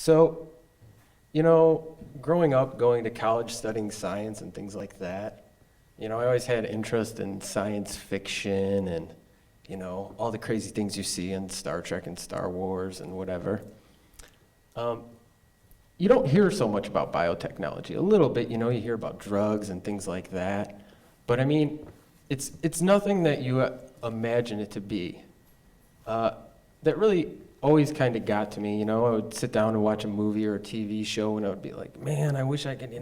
So, growing up, going to college, studying science and things like that, I always had interest in science fiction and, all the crazy things you see in Star Trek and Star Wars and whatever. You don't hear so much about biotechnology. A little bit, you hear about drugs and things like that. But I mean, it's nothing that you imagine it to be. That really always kind of got to me. I would sit down and watch a movie or a TV show, and I would be like, man, I wish I could,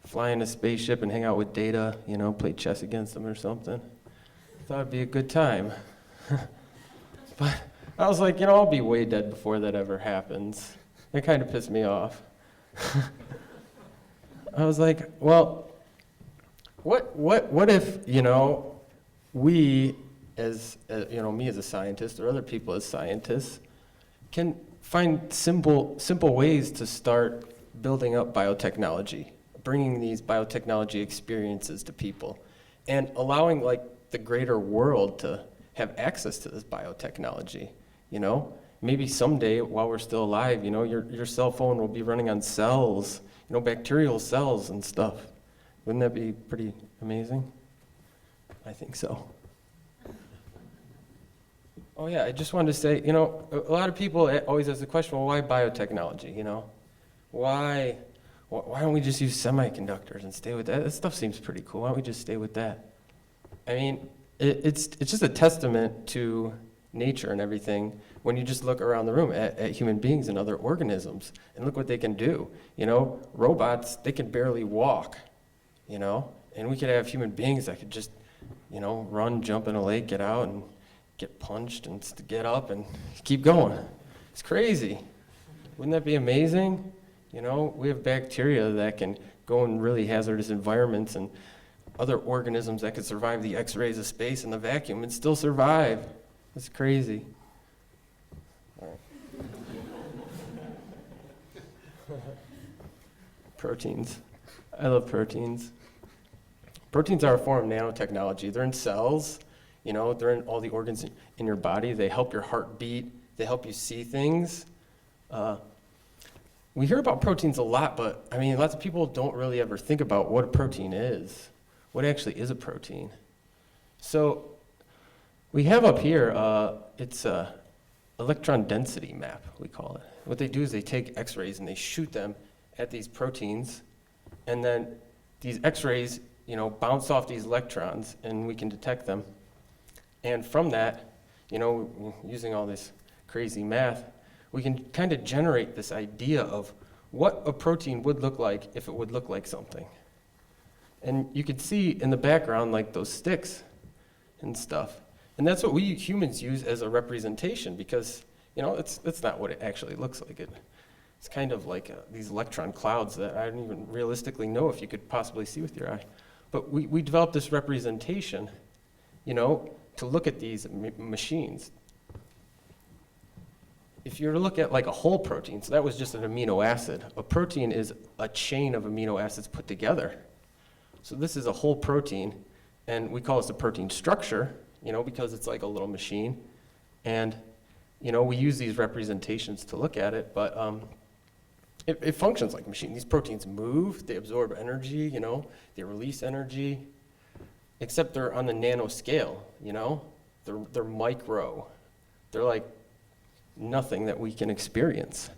fly in a spaceship and hang out with Data, play chess against them or something. Thought it'd be a good time. But I was like, I'll be way dead before that ever happens. That kind of pissed me off. I was like, well, what if, we as me as a scientist or other people as scientists can find simple ways to start building up biotechnology, bringing these biotechnology experiences to people, and allowing like the greater world to have access to this biotechnology, Maybe someday while we're still alive, your cell phone will be running on cells, bacterial cells and stuff. Wouldn't that be pretty amazing? I think so. Oh yeah, I just wanted to say, a lot of people always ask the question, well, why biotechnology, Why don't we just use semiconductors and stay with that? That stuff seems pretty cool. Why don't we just stay with that? I mean, it's just a testament to nature and everything when you just look around the room at human beings and other organisms and look what they can do. Robots, they can barely walk, and we could have human beings that could just, run, jump in a lake, get out and get punched and get up and keep going. It's crazy. Wouldn't that be amazing? We have bacteria that can go in really hazardous environments and other organisms that could survive the X-rays of space and the vacuum and still survive. It's crazy. All right. Proteins. I love proteins. Proteins are a form of nanotechnology. They're in cells, they're in all the organs in your body. They help your heart beat. They help you see things. We hear about proteins a lot, but I mean, lots of people don't really ever think about what a protein is. What actually is a protein? So we have up here, it's a electron density map, we call it. What they do is they take X-rays and they shoot them at these proteins, and then these X-rays, bounce off these electrons, and we can detect them. And from that, using all this crazy math, we can kind of generate this idea of what a protein would look like if it would look like something. And you could see in the background like those sticks and stuff. And that's what we humans use as a representation because, that's not what it actually looks like. It's kind of like these electron clouds that I don't even realistically know if you could possibly see with your eye. But we developed this representation, to look at these machines. If you were to look at like a whole protein, so that was just an amino acid. A protein is a chain of amino acids put together. So this is a whole protein, and we call this a protein structure, because it's like a little machine. And, we use these representations to look at it, but it functions like a machine. These proteins move, they absorb energy, they release energy, except they're on the nano scale, They're micro. They're like nothing that we can experience.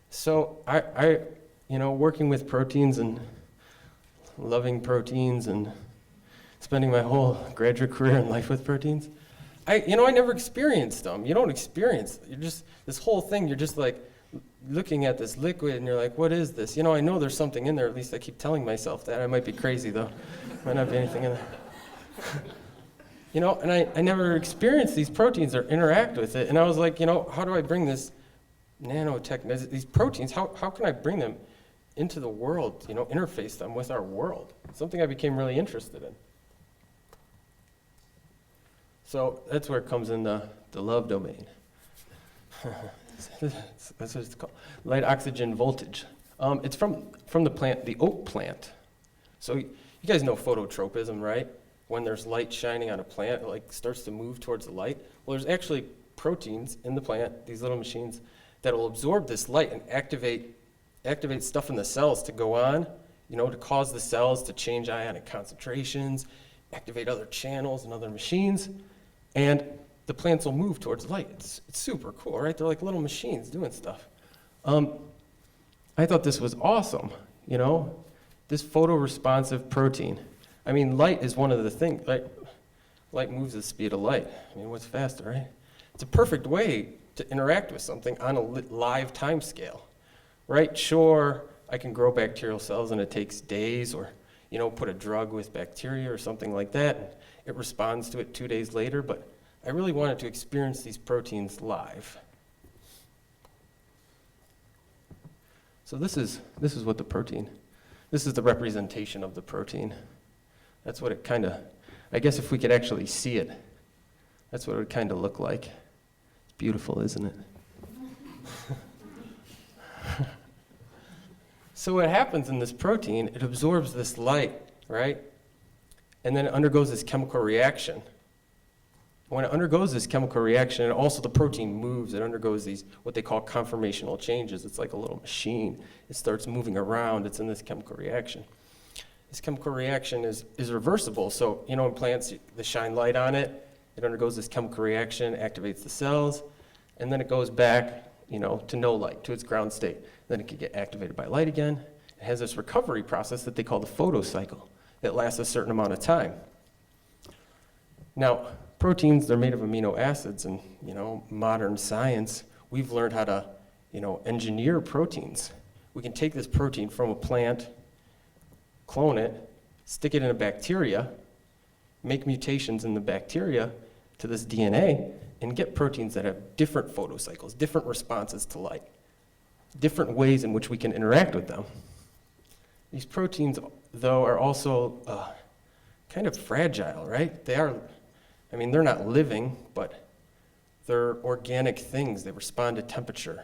So I working with proteins and loving proteins and spending my whole graduate career in life with proteins, I never experienced them. You don't experience, you're just, this whole thing, you're just like looking at this liquid and you're like, what is this? I know there's something in there, at least I keep telling myself that. I might be crazy though. Might not be anything in there. And I never experienced these proteins or interact with it. And I was like, how do I bring this nanotech, these proteins, how can I bring them into the world, interface them with our world? Something I became really interested in. So that's where it comes in the love domain. That's what it's called, light oxygen voltage. It's from the plant, the oak plant. So you guys know phototropism, right? When there's light shining on a plant, it like starts to move towards the light. Well, there's actually proteins in the plant, these little machines, that'll absorb this light and activate stuff in the cells to go on, to cause the cells to change ionic concentrations, activate other channels and other machines, and the plants will move towards light. It's super cool, right? They're like little machines doing stuff. I thought this was awesome, this photoresponsive protein. I mean, light is one of the things, light moves at the speed of light. I mean, what's faster, right? It's a perfect way to interact with something on a live time scale, right? Sure, I can grow bacterial cells and it takes days, or, put a drug with bacteria or something like that. It responds to it 2 days later, but I really wanted to experience these proteins live. So this is what the protein, this is the representation of the protein. That's what it kind of, I guess if we could actually see it, that's what it would kind of look like. It's beautiful, isn't it? So what happens in this protein, it absorbs this light, right? And then it undergoes this chemical reaction. When it undergoes this chemical reaction, and also the protein moves, it undergoes these, what they call conformational changes. It's like a little machine. It starts moving around. It's in this chemical reaction. This chemical reaction is reversible. So, in plants, they shine light on it. It undergoes this chemical reaction, activates the cells, and then it goes back, to no light, to its ground state. Then it can get activated by light again. It has this recovery process that they call the photocycle that lasts a certain amount of time. Now, proteins, they're made of amino acids, and, modern science, we've learned how to, engineer proteins. We can take this protein from a plant, clone it, stick it in a bacteria, make mutations in the bacteria to this DNA, and get proteins that have different photocycles, different responses to light, different ways in which we can interact with them. These proteins, though, are also kind of fragile, right? They're not living, but they're organic things. They respond to temperature.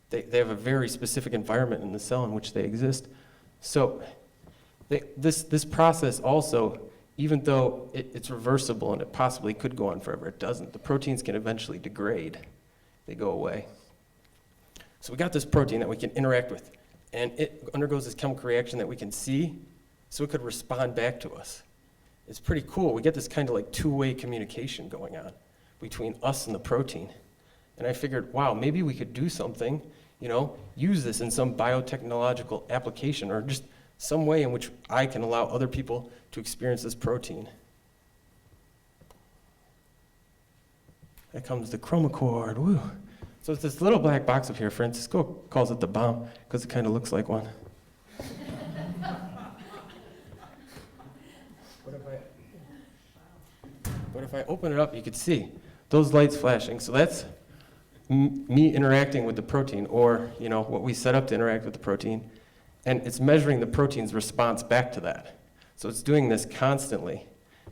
They have a very specific environment in the cell in which they exist. So this process also, even though it's reversible and it possibly could go on forever, it doesn't. The proteins can eventually degrade. They go away. So we got this protein that we can interact with, and it undergoes this chemical reaction that we can see, so it could respond back to us. It's pretty cool. We get this kind of like two-way communication going on between us and the protein. And I figured, wow, maybe we could do something, use this in some biotechnological application, or just some way in which I can allow other people to experience this protein. That comes the Chromochord, woo. So it's this little black box up here. Francisco calls it the bomb because it kind of looks like one. But if I open it up, you can see those lights flashing. So that's me interacting with the protein, or what we set up to interact with the protein. And it's measuring the protein's response back to that. So it's doing this constantly.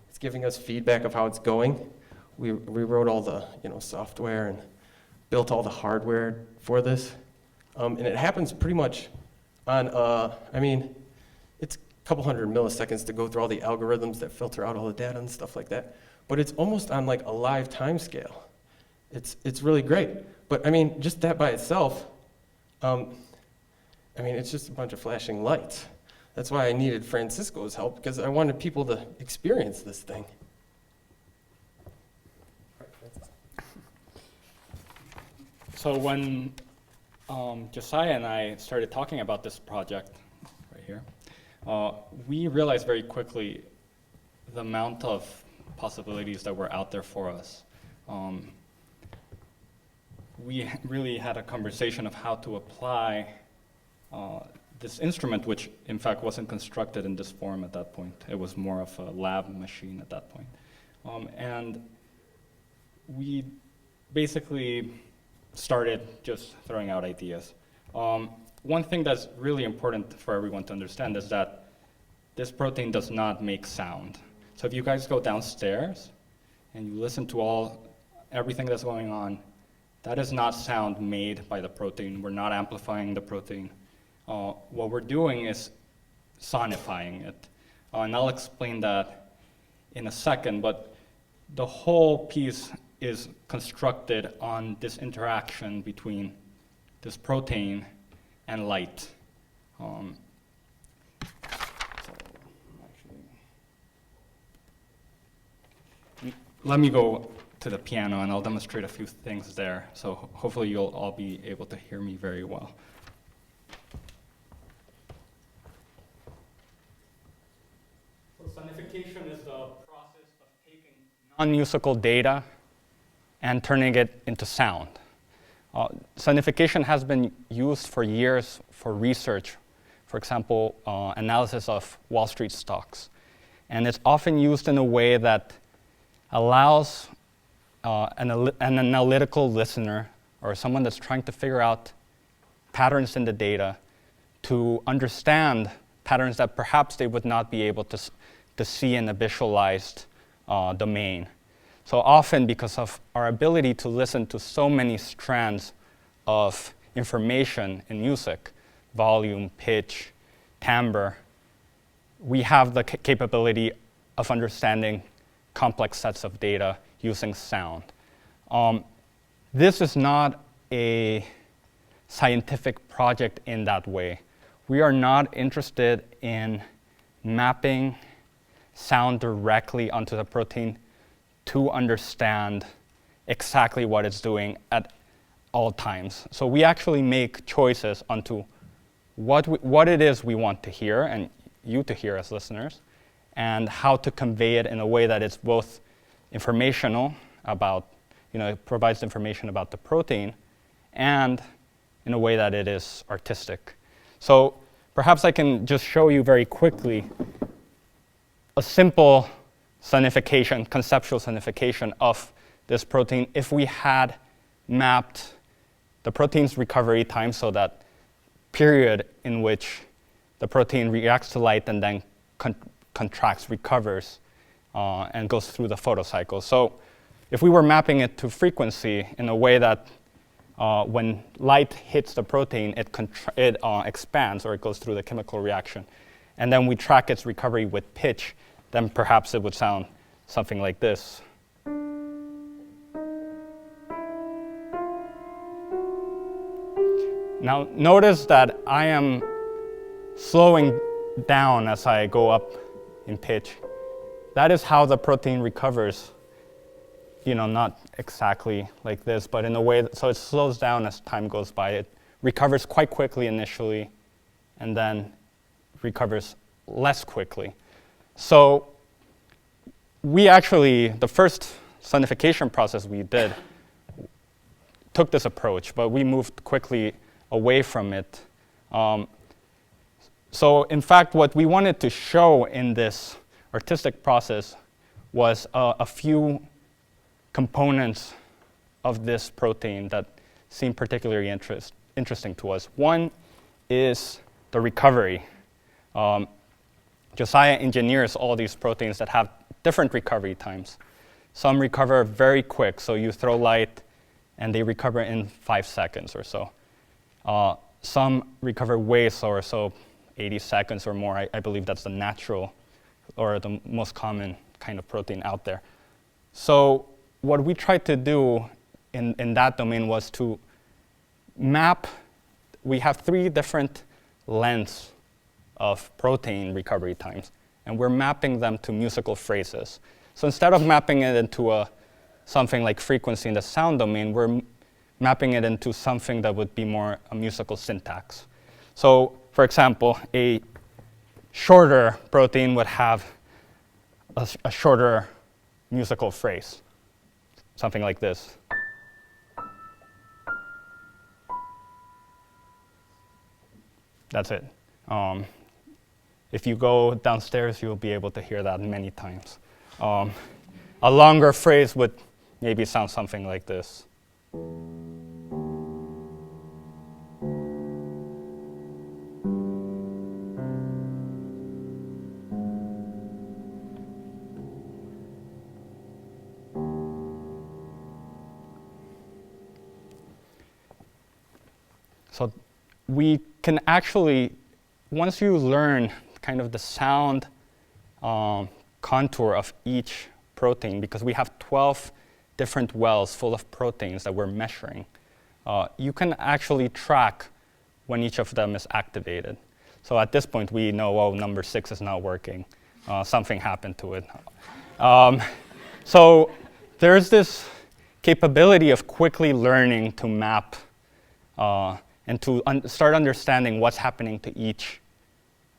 It's giving us feedback of how it's going. We wrote all the software and built all the hardware for this. And it happens pretty much on, it's a couple hundred milliseconds to go through all the algorithms that filter out all the data and stuff like that. But it's almost on like a live time scale. It's really great. But just that by itself, it's just a bunch of flashing lights. That's why I needed Francisco's help, because I wanted people to experience this thing. So when Josiah and I started talking about this project right here, we realized very quickly the amount of possibilities that were out there for us. We really had a conversation of how to apply this instrument, which in fact wasn't constructed in this form at that point. It was more of a lab machine at that point. And we basically started just throwing out ideas. One thing that's really important for everyone to understand is that this protein does not make sound. So if you guys go downstairs and you listen to everything that's going on, that is not sound made by the protein. We're not amplifying the protein. What we're doing is sonifying it. And I'll explain that in a second, but the whole piece is constructed on this interaction between this protein and light. Let me go to the piano and I'll demonstrate a few things there. So hopefully you'll all be able to hear me very well. So sonification is the process of taking non-musical data and turning it into sound. Sonification has been used for years for research, for example, analysis of Wall Street stocks. And it's often used in a way that allows an analytical listener or someone that's trying to figure out patterns in the data to understand patterns that perhaps they would not be able to see in a visualized domain. So often, because of our ability to listen to so many strands of information in music, volume, pitch, timbre, we have the capability of understanding complex sets of data using sound. This is not a scientific project in that way. We are not interested in mapping sound directly onto the protein to understand exactly what it's doing at all times. So we actually make choices onto what it is we want to hear and you to hear as listeners, and how to convey it in a way that it's both informational about, it provides information about the protein, and in a way that it is artistic. So perhaps I can just show you very quickly a simple sonification, conceptual sonification of this protein if we had mapped the protein's recovery time, so that period in which the protein reacts to light and then contracts, recovers, and goes through the photocycle. So if we were mapping it to frequency in a way that when light hits the protein, it expands, or it goes through the chemical reaction, and then we track its recovery with pitch, then perhaps it would sound something like this. Now notice that I am slowing down as I go up in pitch. That is how the protein recovers, not exactly like this, but in a way so it slows down as time goes by. It recovers quite quickly initially, and then recovers less quickly. So the first sonification process we did took this approach, but we moved quickly away from it. So in fact, what we wanted to show in this artistic process was a few components of this protein that seemed particularly interesting to us. One is the recovery. Josiah engineers all these proteins that have different recovery times. Some recover very quick, so you throw light and they recover in 5 seconds or so. Some recover way slower, so 80 seconds or more. I believe that's the natural or the most common kind of protein out there. So what we tried to do in that domain was to map. We have 3 different lengths of protein recovery times, and we're mapping them to musical phrases. So instead of mapping it into something like frequency in the sound domain, we're mapping it into something that would be more a musical syntax. So, for example, a shorter protein would have a shorter musical phrase, something like this. That's it. If you go downstairs, you'll be able to hear that many times. A longer phrase would maybe sound something like this. So we can actually, once you learn kind of the sound contour of each protein, because we have 12 different wells full of proteins that we're measuring, you can actually track when each of them is activated. So at this point, we know, oh, number 6 is not working. Something happened to it. So there's this capability of quickly learning to map and to start understanding what's happening to each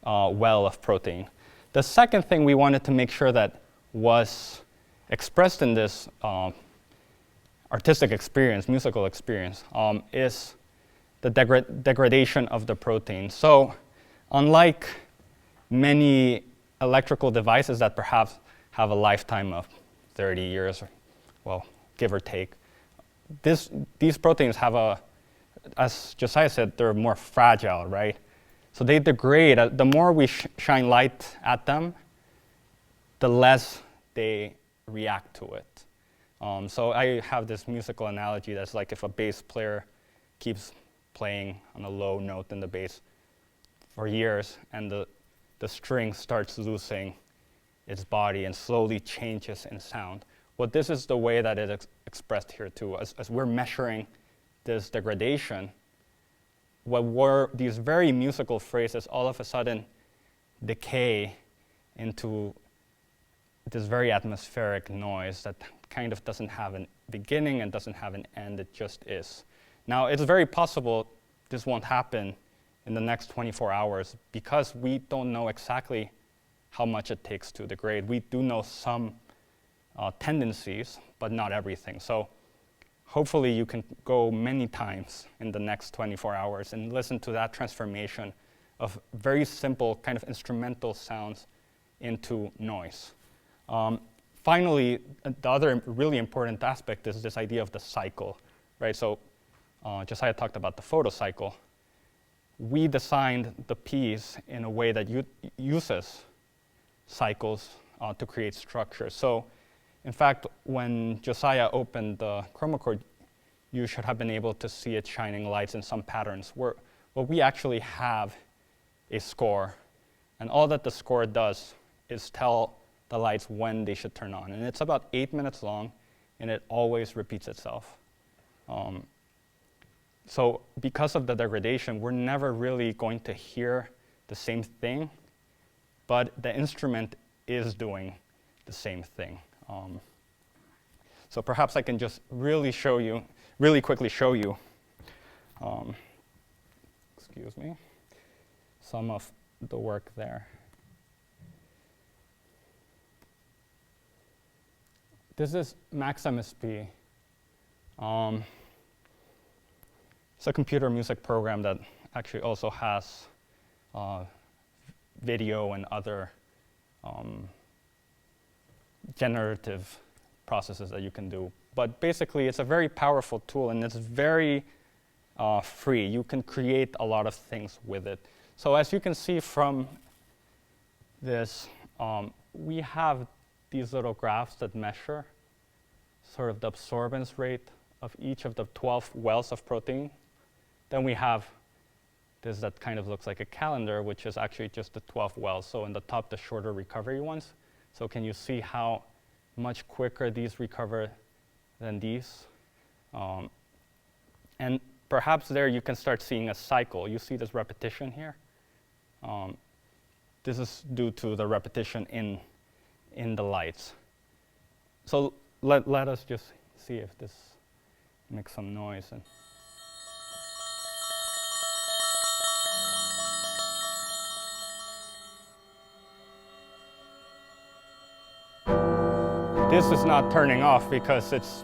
well of protein. The second thing we wanted to make sure that was expressed in this artistic experience, musical experience, is the degradation of the protein. So unlike many electrical devices that perhaps have a lifetime of 30 years, well, give or take, these proteins have as Josiah said, they're more fragile, right? So they degrade. The more we shine light at them, the less they react to it. So I have this musical analogy that's like if a bass player keeps playing on a low note in the bass for years, and the string starts losing its body and slowly changes in sound. Well, this is the way that it's expressed here too. As we're measuring this degradation, what were these very musical phrases all of a sudden decay into this very atmospheric noise that kind of doesn't have a beginning and doesn't have an end, it just is. Now, it's very possible this won't happen in the next 24 hours because we don't know exactly how much it takes to degrade. We do know some tendencies, but not everything. So hopefully you can go many times in the next 24 hours and listen to that transformation of very simple kind of instrumental sounds into noise. Finally, the other really important aspect is this idea of the cycle, right? So Josiah talked about the photocycle. We designed the piece in a way that uses cycles to create structure. So in fact, when Josiah opened the Chromochord, you should have been able to see it shining lights in some patterns. Well, we actually have a score, and all that the score does is tell the lights when they should turn on. And it's about 8 minutes long, and it always repeats itself. So because of the degradation, we're never really going to hear the same thing, but the instrument is doing the same thing. So perhaps I can just really quickly show you, excuse me, some of the work there. This is Max MSP. It's a computer music program that actually also has video and other generative processes that you can do. But basically, it's a very powerful tool, and it's very free. You can create a lot of things with it. So as you can see from this, we have these little graphs that measure sort of the absorbance rate of each of the 12 wells of protein. Then we have this that kind of looks like a calendar, which is actually just the 12 wells. So in the top, the shorter recovery ones. So can you see how much quicker these recover than these? And perhaps there you can start seeing a cycle. You see this repetition here? This is due to the repetition in the lights. So let us just see if this makes some noise. This is not turning off because it's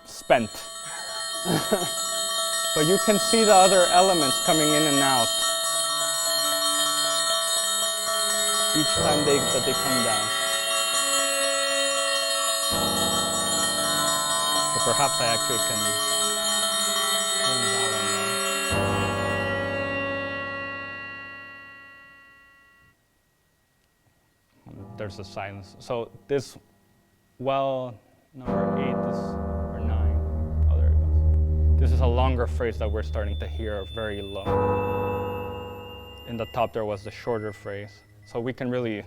spent. But you can see the other elements coming in and out each time that they come down. So perhaps I actually can bring that one down. There's a silence. So this well number 8 or 9. Oh, there it goes. This is a longer phrase that we're starting to hear very low. In the top there was the shorter phrase. So we can really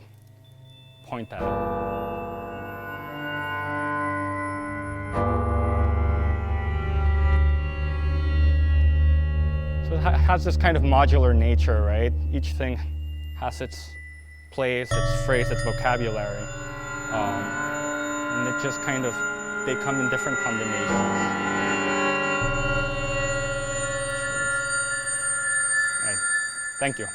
point at it. has this kind of modular nature, right? Each thing has its place, its phrase, its vocabulary. And it just kind of, they come in different combinations. Right. Thank you.